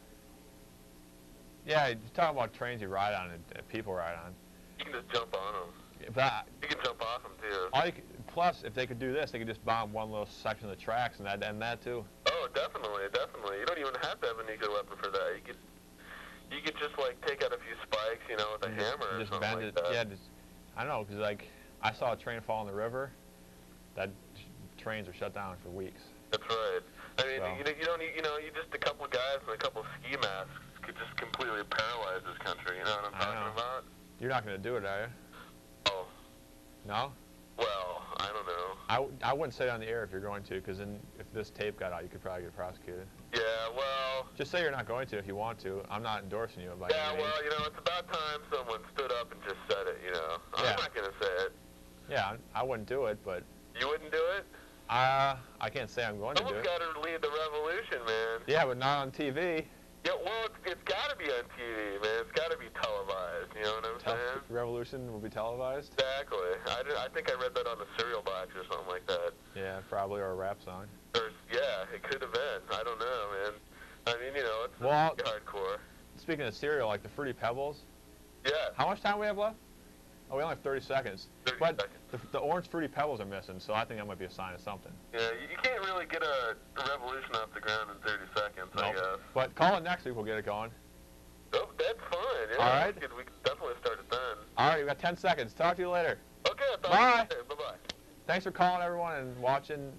yeah, you talk about trains you ride on and people ride on. You can just jump on them. But You can jump off them, too. plus, if they could do this, they could just bomb one little section of the tracks, and that'd end that too. Oh, definitely, definitely. You don't even have to have a nuclear weapon for that. You could just, like, take out a few spikes, you know, with a hammer or Just something bend like it. that. Yeah, I don't know, because, like, I saw a train fall in the river. That trains are shut down for weeks. That's right. I mean, So. you don't need, you just a couple of guys and a couple of ski masks could just completely paralyze this country. You know what I'm I know. talking about? You're not going to do it, are you? Oh, No? well, I don't know. I wouldn't say it on the air if you're going to, because then if this tape got out, you could probably get prosecuted. Yeah, well, Just say you're not going to if you want to. I'm not endorsing you by yeah, any means. well, it's about time someone stood up and just said it, Yeah. I'm not going to say it. Yeah, I wouldn't do it, but You wouldn't do it? I can't say I'm going to do Someone's it. got to lead the revolution, man. Yeah, but not on TV. Yeah, well, it's got to be on TV, man. It's got to be televised, you know what I'm saying? Revolution will be televised? Exactly. I think I read that on the cereal box or something like that. Yeah, probably, or a rap song. Or, yeah, it could have been. I don't know, man. I mean, it's Well- hardcore. Speaking of cereal, like the Fruity Pebbles, Yeah. how much time we have left? Oh, we only have 30 seconds. 30 But seconds. the orange Fruity Pebbles are missing, so I think that might be a sign of something. Yeah, you can't really get a revolution off the ground in 30 seconds, I Nope. guess. But call it next week, we'll get it going. Oh, that's fine, yeah. All right. We could definitely start it then. All right, we got 10 seconds. Talk to you later. Okay, I'll talk Bye. to you later. Bye-bye. Thanks for calling, everyone, and watching.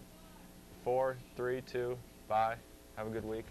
4, 3, 2, bye. Have a good week.